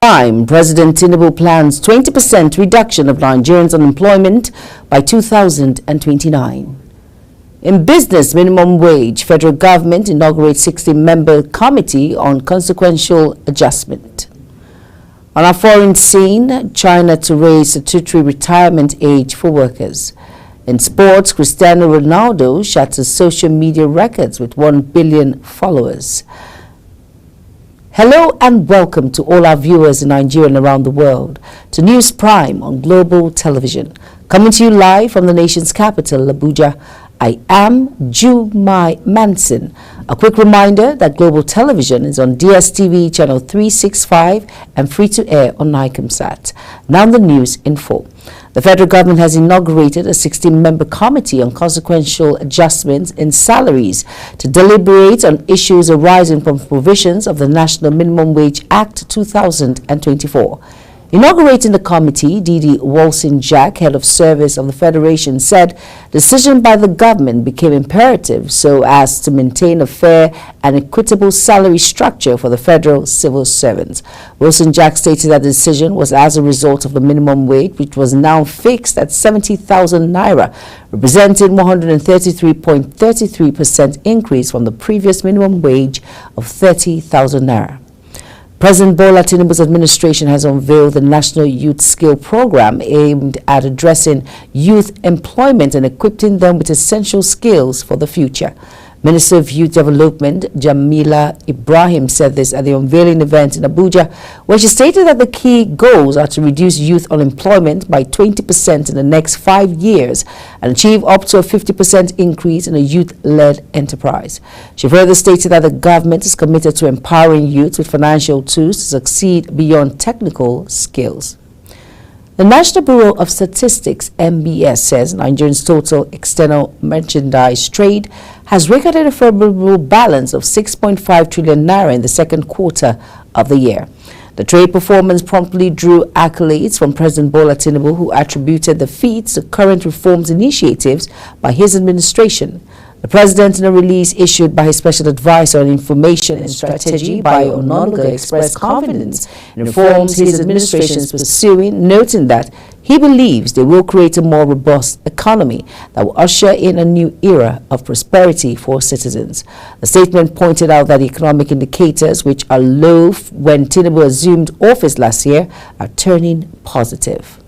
President Tinubu plans 20% reduction of Nigerians' unemployment by 2029. In business minimum wage, federal government inaugurates 60-member committee on consequential adjustment. On our foreign scene, China to raise statutory retirement age for workers. In sports, Cristiano Ronaldo shatters social media records with 1 billion followers. Hello and welcome to all our viewers in Nigeria and around the world to News Prime on Global Television. Coming to you live from the nation's capital, Abuja, I am Jumai Manson. A quick reminder that Global Television is on DSTV channel 365 and free to air on Nicomsat. Now the news in full. The federal government has inaugurated a 16-member committee on consequential adjustments in salaries to deliberate on issues arising from provisions of the National Minimum Wage Act 2024. Inaugurating the committee, Didi Wolsin-Jack, head of service of the Federation, said decision by the government became imperative so as to maintain a fair and equitable salary structure for the federal civil servants. Wolsin-Jack stated that the decision was as a result of the minimum wage, which was now fixed at 70,000 naira, representing 133.33% increase from the previous minimum wage of 30,000 naira. President Bola Tinubu's administration has unveiled the National Youth Skill Program aimed at addressing youth employment and equipping them with essential skills for the future. Minister of Youth Development Jamila Ibrahim said this at the unveiling event in Abuja, where she stated that the key goals are to reduce youth unemployment by 20% in the next 5 years and achieve up to a 50% increase in a youth-led enterprise. She further stated that the government is committed to empowering youth with financial tools to succeed beyond technical skills. The National Bureau of Statistics, NBS, says Nigeria's total external merchandise trade has recorded a favorable balance of 6.5 trillion naira in the second quarter of the year. The trade performance promptly drew accolades from President Bola Tinubu, who attributed the feats to current reforms initiatives by his administration. The president, in a release issued by his special advisor on information and strategy, Bayo Ononuga, expressed confidence in reforms his administration is pursuing, noting that he believes they will create a more robust economy that will usher in a new era of prosperity for citizens. The statement pointed out that economic indicators, which are low when Tinubu assumed office last year, are turning positive.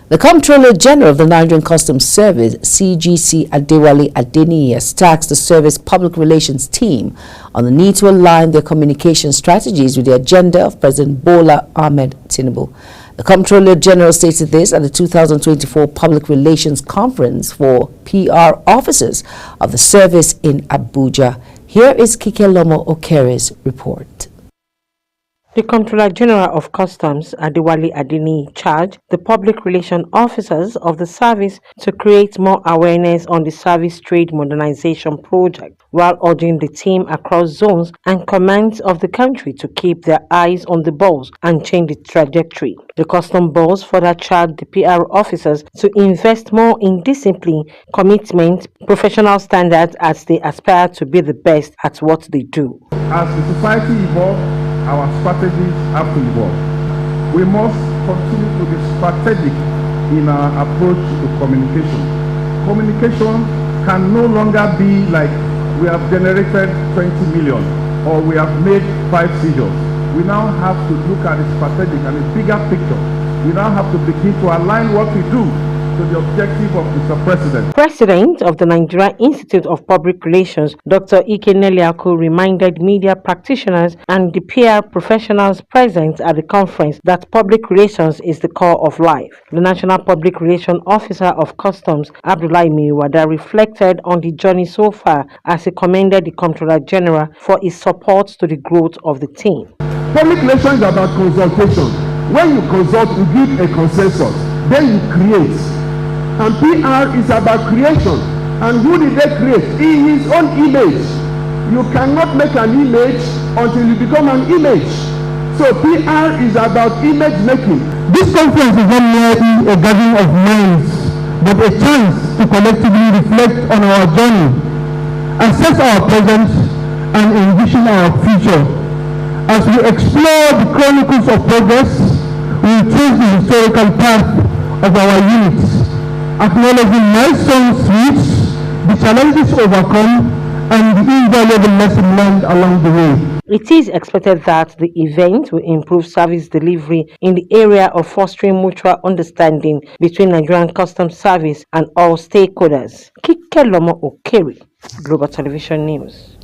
The Comptroller General of the Nigerian Customs Service, CGC Adewale Adeniyi, has tasked the service public relations team on the need to align their communication strategies with the agenda of President Bola Ahmed Tinubu. The Comptroller General stated this at the 2024 Public Relations Conference for PR officers of the service in Abuja. Here is Kikelomo Okere's report. The Comptroller General of Customs, Adewale Adeniyi, charged the public relations officers of the service to create more awareness on the service trade modernization project, while urging the team across zones and commands of the country to keep their eyes on the balls and change the trajectory. The custom boss further charged the PR officers to invest more in discipline, commitment, professional standards as they aspire to be the best at what they do. As the society evolves, our strategies have to evolve. We must continue to be strategic in our approach to communication. Communication can no longer be like we have generated 20 million or we have made 5 seizures. We now have to look at the strategic and the bigger picture. We now have to begin to align what we do to the objective of Mr. President. President of the Nigeria Institute of Public Relations, Dr. Ike Neliaku, reminded media practitioners and the PR professionals present at the conference that public relations is the core of life. The National Public Relations Officer of Customs, Abdullahi Miwada, reflected on the journey so far as he commended the Comptroller General for his support to the growth of the team. Public relations is about consultation. When you consult, you give a consensus, then you create. And PR is about creation. And who did they create? In his own image. You cannot make an image until you become an image. So PR is about image making. This conference is not merely a gathering of minds, but a chance to collectively reflect on our journey, assess our present, and envision our future. As we explore the chronicles of progress, we will trace the historical path of our units, acknowledging milestones reached, the challenges overcome, and the invaluable lesson learned along the way. It is expected that the event will improve service delivery in the area of fostering mutual understanding between Nigerian Customs Service and all stakeholders. Kike Lomo Okeri, Global Television News.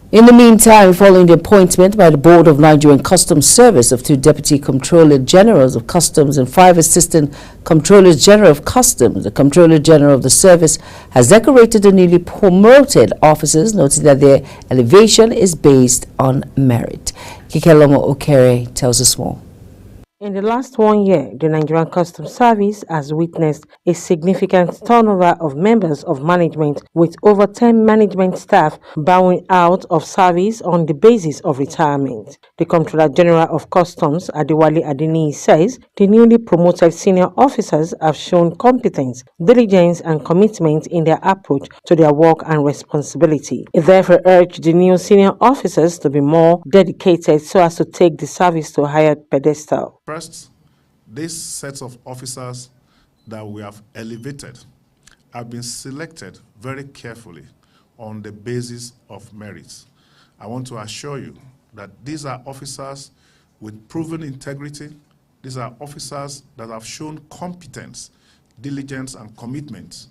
In the meantime, following the appointment by the Board of Nigerian Customs Service of 2 Deputy Comptroller Generals of Customs and 5 Assistant Comptrollers General of Customs, the Comptroller General of the Service has decorated the newly promoted officers, noting that their elevation is based on merit. Kikelomo Okere tells us more. In the last 1 year, the Nigerian Customs Service has witnessed a significant turnover of members of management, with over 10 management staff bowing out of service on the basis of retirement. The Comptroller General of Customs, Adewale Adeniyi, says the newly promoted senior officers have shown competence, diligence and commitment in their approach to their work and responsibility. He therefore urged the new senior officers to be more dedicated so as to take the service to a higher pedestal. First, these sets of officers that we have elevated have been selected very carefully on the basis of merits. I want to assure you that these are officers with proven integrity. These are officers that have shown competence, diligence, and commitment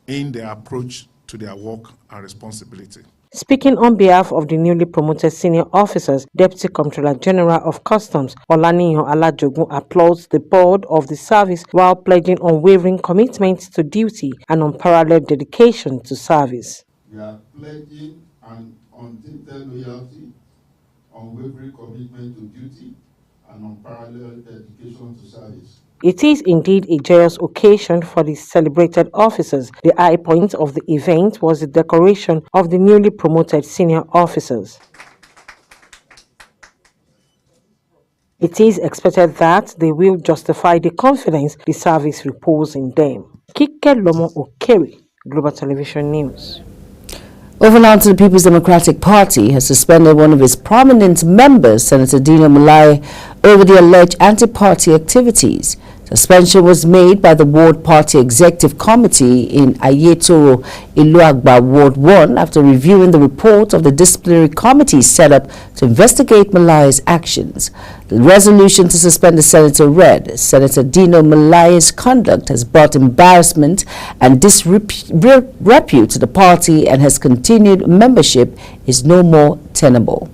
in their approach to their work and responsibility. Speaking on behalf of the newly promoted senior officers, Deputy Comptroller General of Customs, Olaniyan Alajogun, applauds the board of the service while pledging unwavering commitment to duty and unparalleled dedication to service. We are pledging an untainted loyalty, unwavering commitment to duty, and unparalleled dedication to service. It is indeed a joyous occasion for the celebrated officers. The high point of the event was the decoration of the newly promoted senior officers. It is expected that they will justify the confidence the service reposes in them. Kike Lomo Okeri, Global Television News. Over now to the People's Democratic Party has suspended one of its prominent members, Senator Dino Malai, over the alleged anti-party activities. Suspension was made by the Ward Party Executive Committee in Ayetoro, Iluagba, Ward 1, after reviewing the report of the disciplinary committee set up to investigate Malai's actions. The resolution to suspend the senator read, Senator Dino Malai's conduct has brought embarrassment and disrepute to the party, and his continued membership is no more tenable.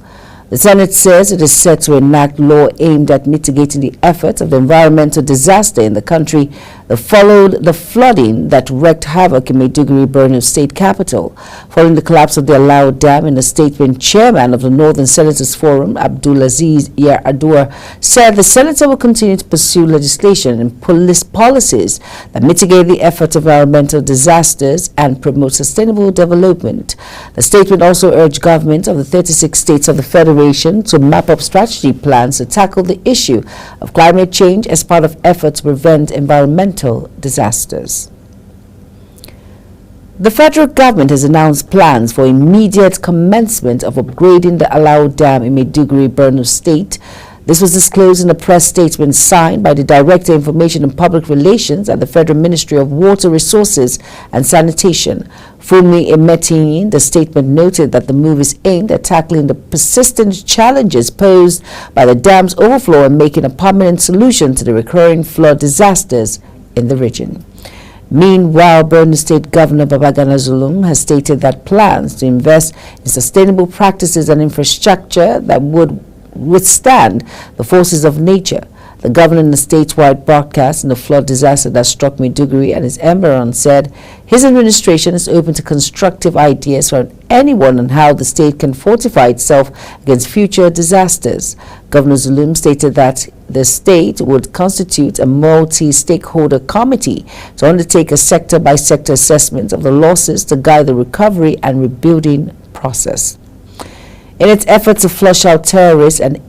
The Senate says it is set to enact law aimed at mitigating the efforts of the environmental disaster in the country that followed the flooding that wreaked havoc in Maiduguri, Borno State capital. Following the collapse of the Alao Dam, in a statement, Chairman of the Northern Senators Forum, Abdulaziz Yar'Adua, said the senator will continue to pursue legislation and police policies that mitigate the efforts of environmental disasters and promote sustainable development. The statement also urged government of the 36 states of the Federation to map up strategy plans to tackle the issue of climate change as part of efforts to prevent environmental disasters. The federal government has announced plans for immediate commencement of upgrading the Alao Dam in Maiduguri, Borno State. This was disclosed in a press statement signed by the Director of Information and Public Relations at the Federal Ministry of Water Resources and Sanitation. Funmi Emetin, the statement noted that the move is aimed at tackling the persistent challenges posed by the dam's overflow and making a permanent solution to the recurring flood disasters in the region. Meanwhile, Borno State Governor Babagana Zulum has stated that plans to invest in sustainable practices and infrastructure that would withstand the forces of nature. The governor in the statewide broadcast in the flood disaster that struck Maiduguri and his environs said his administration is open to constructive ideas from anyone on how the state can fortify itself against future disasters. Governor Zulum stated that the state would constitute a multi-stakeholder committee to undertake a sector-by-sector assessment of the losses to guide the recovery and rebuilding process. In its effort to flush out terrorists and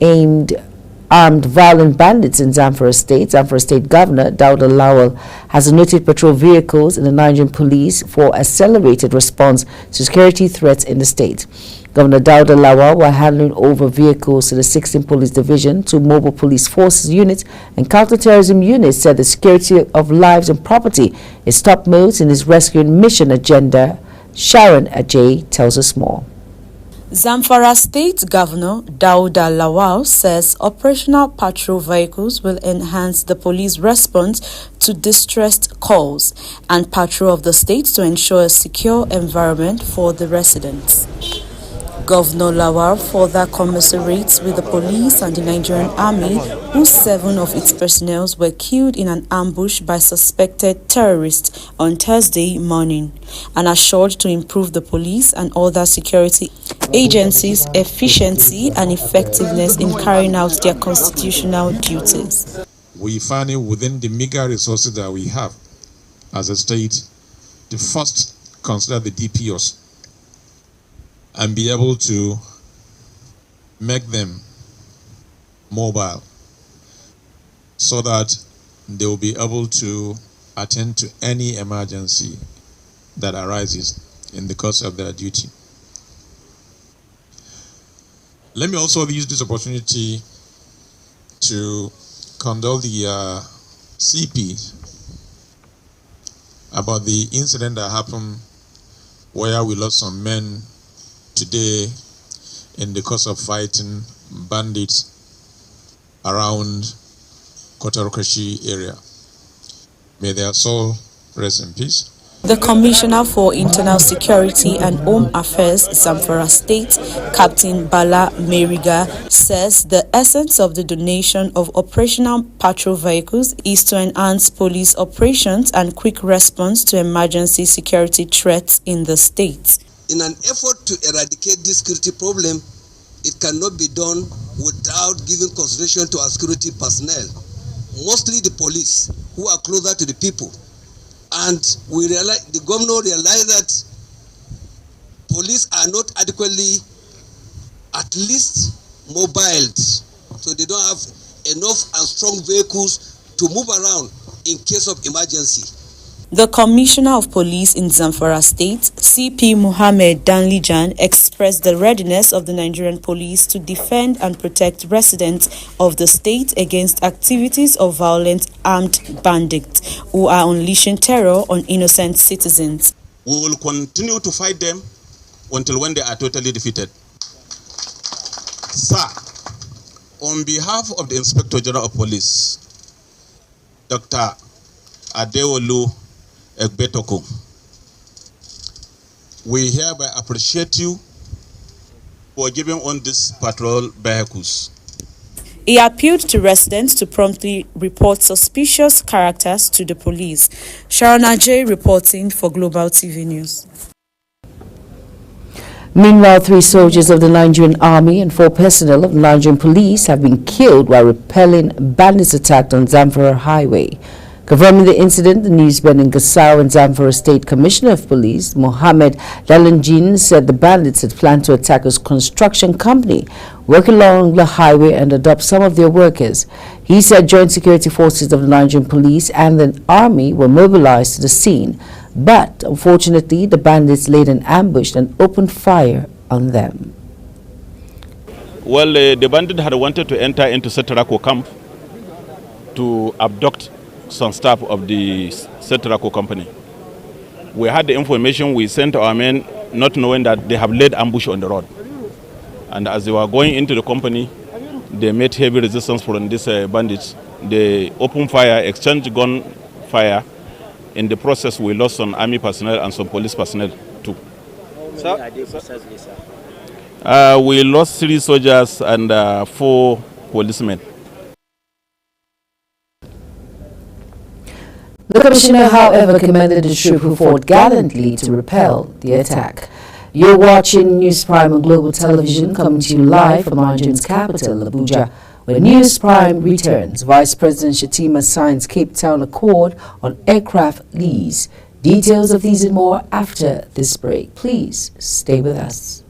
armed violent bandits in Zamfara State Governor Dauda Lawal has donated patrol vehicles in the Nigerian police for accelerated response to security threats in the state. Governor Dauda Lawal, while handing over vehicles to the 16th Police Division, 2 mobile police forces units and counter-terrorism units, said the security of lives and property is topmost in his rescuing mission agenda. Sharon Ajay tells us more. Zamfara State Governor Dauda Lawal says operational patrol vehicles will enhance the police response to distressed calls and patrol of the state to ensure a secure environment for the residents. Governor Lawal further commiserates with the police and the Nigerian Army, whose 7 of its personnel were killed in an ambush by suspected terrorists on Thursday morning, and assured to improve the police and other security agencies' efficiency and effectiveness in carrying out their constitutional duties. We find it within the meager resources that we have as a state to first consider the DPOs and be able to make them mobile so that they will be able to attend to any emergency that arises in the course of their duty. Let me also use this opportunity to condole the CP about the incident that happened where we lost some men today in the course of fighting bandits around Kotorokoshi area. May their soul rest in peace. The Commissioner for Internal Security and Home Affairs, Zamfara State, Captain Bala Meriga, says the essence of the donation of operational patrol vehicles is to enhance police operations and quick response to emergency security threats in the state. In an effort to eradicate this security problem, it cannot be done without giving consideration to our security personnel, mostly the police, who are closer to the people. And the governor realized that police are not adequately, at least, mobiled. So they don't have enough and strong vehicles to move around in case of emergency. The Commissioner of Police in Zamfara State, CP Mohammed Danlijan, expressed the readiness of the Nigerian police to defend and protect residents of the state against activities of violent armed bandits who are unleashing terror on innocent citizens. We will continue to fight them until when they are totally defeated. Sir, on behalf of the Inspector General of Police, Dr. Adewolu Egbetoko, we hereby appreciate you for giving on these patrol vehicles. He appealed to residents to promptly report suspicious characters to the police. Sharon Ajay reporting for Global TV News. Meanwhile, 3 soldiers of the Nigerian Army and 4 personnel of the Nigerian Police have been killed while repelling bandits attacked on Zamfara Highway. Confirming the incident, the newsman in Gusau and Zamfara State Commissioner of Police, Mohammed Dalanjin, said the bandits had planned to attack a construction company working along the highway and adopt some of their workers. He said joint security forces of the Nigerian Police and the Army were mobilized to the scene, but unfortunately the bandits laid an ambush and opened fire on them. Well, the bandit had wanted to enter into Setarako camp to abduct some staff of the Setarako company. We had the information, we sent our men not knowing that they have laid ambush on the road. And as they were going into the company, they met heavy resistance from these bandits. They opened fire, exchanged gun fire. In the process, we lost some army personnel and some police personnel too. We lost 3 soldiers and 4 policemen. The Commissioner, however, commended the troop who fought gallantly to repel the attack. You're watching News Prime on Global Television, coming to you live from Nigeria's capital, Abuja, where News Prime returns. Vice President Shettima signs Cape Town Accord on aircraft lease. Details of these and more after this break. Please stay with us.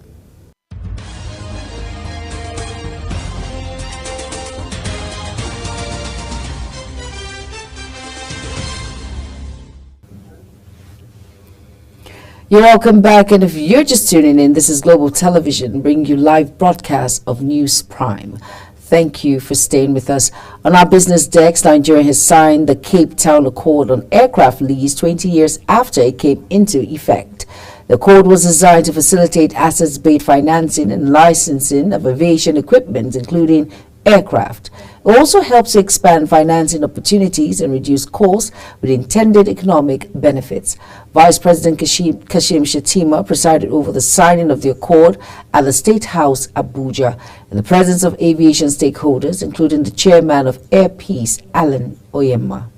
You're welcome back, and if you're just tuning in, this is Global Television bringing you live broadcast of News Prime. Thank you for staying with us. On our business decks, Nigeria has signed the Cape Town Accord on aircraft lease 20 years after it came into effect. The accord was designed to facilitate assets-based financing and licensing of aviation equipment, including aircraft. It also helps to expand financing opportunities and reduce costs with intended economic benefits. Vice President Kashim Shettima presided over the signing of the accord at the State House, Abuja, in the presence of aviation stakeholders, including the chairman of Air Peace, Alan Oyema.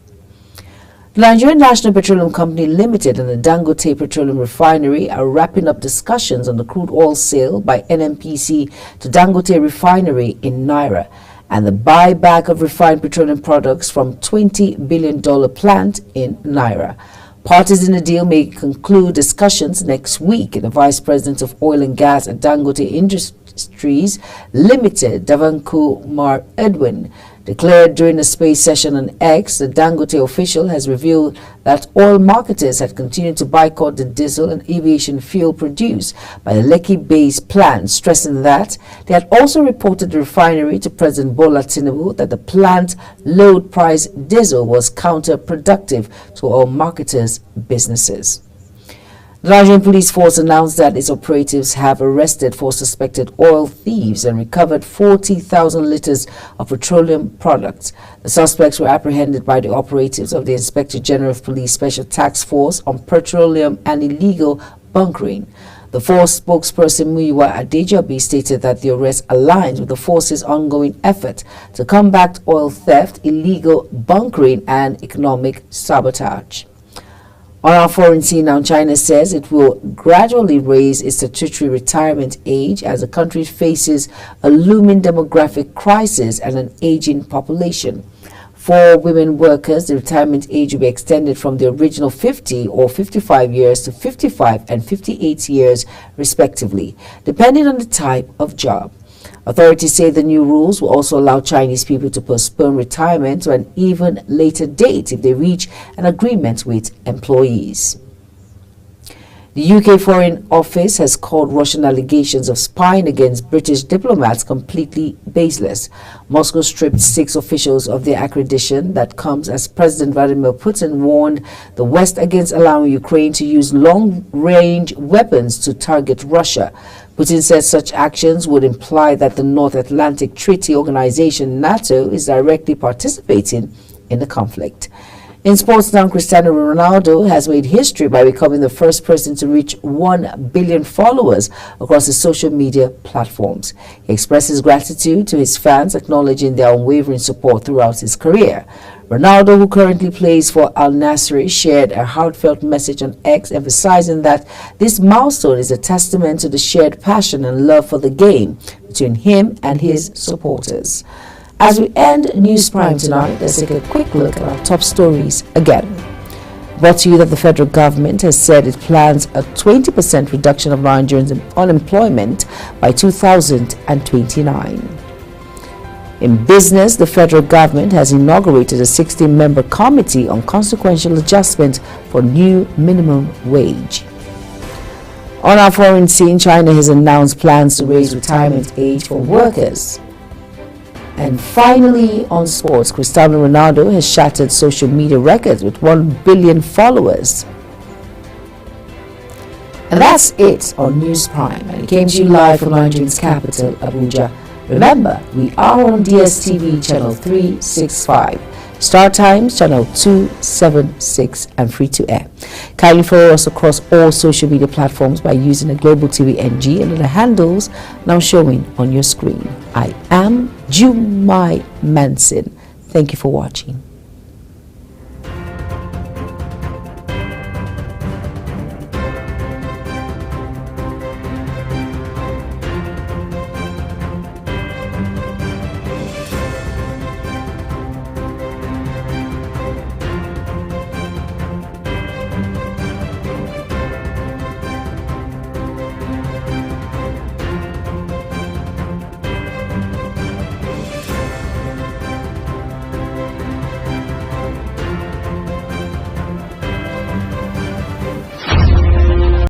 The Nigerian National Petroleum Company Limited and the Dangote Petroleum Refinery are wrapping up discussions on the crude oil sale by NNPC to Dangote Refinery in Naira and the buyback of refined petroleum products from $20 billion plant in Naira. Parties in the deal may conclude discussions next week. The Vice President of Oil and Gas at Dangote Industries Limited, Davanko Mar Edwin, declared during a space session on X, the Dangote official has revealed that oil marketers had continued to boycott the diesel and aviation fuel produced by the Lekki-based plant, stressing that they had also reported the refinery to President Bola Tinubu that the plant load price diesel was counterproductive to oil marketers' businesses. The Nigerian Police Force announced that its operatives have arrested 4 suspected oil thieves and recovered 40,000 liters of petroleum products. The suspects were apprehended by the operatives of the Inspector General of Police Special Task Force on Petroleum and Illegal Bunkering. The force spokesperson Muyiwa Adejobi stated that the arrest aligns with the force's ongoing effort to combat oil theft, illegal bunkering, and economic sabotage. On our foreign scene now, China says it will gradually raise its statutory retirement age as the country faces a looming demographic crisis and an aging population. For women workers, the retirement age will be extended from the original 50 or 55 years to 55 and 58 years, respectively, depending on the type of job. Authorities say the new rules will also allow Chinese people to postpone retirement to an even later date if they reach an agreement with employees. The UK Foreign Office has called Russian allegations of spying against British diplomats completely baseless. Moscow stripped 6 officials of their accreditation. That comes as President Vladimir Putin warned the West against allowing Ukraine to use long-range weapons to target Russia. Putin says such actions would imply that the North Atlantic Treaty Organization, NATO, is directly participating in the conflict. In sports now, Cristiano Ronaldo has made history by becoming the first person to reach 1 billion followers across his social media platforms. He expresses gratitude to his fans, acknowledging their unwavering support throughout his career. Ronaldo, who currently plays for Al Nassr, shared a heartfelt message on X, emphasizing that this milestone is a testament to the shared passion and love for the game between him and his supporters. As we end News Prime tonight, let's take a quick look at our top stories again. Brought to you that the federal government has said it plans a 20% reduction of Nigerians' unemployment by 2029. In business, the federal government has inaugurated a 16-member committee on consequential adjustment for new minimum wage. On our foreign scene, China has announced plans to raise retirement age for workers. And finally, on sports, Cristiano Ronaldo has shattered social media records with 1 billion followers. And that's it on News Prime, and it came to you live from Nigeria's capital, Abuja. Remember, we are on DSTV channel 365, Star Times channel 276, and free to air. Kindly follow us across all social media platforms by using the Global TV NG and the handles now showing on your screen. I am Jumai Manson. Thank you for watching.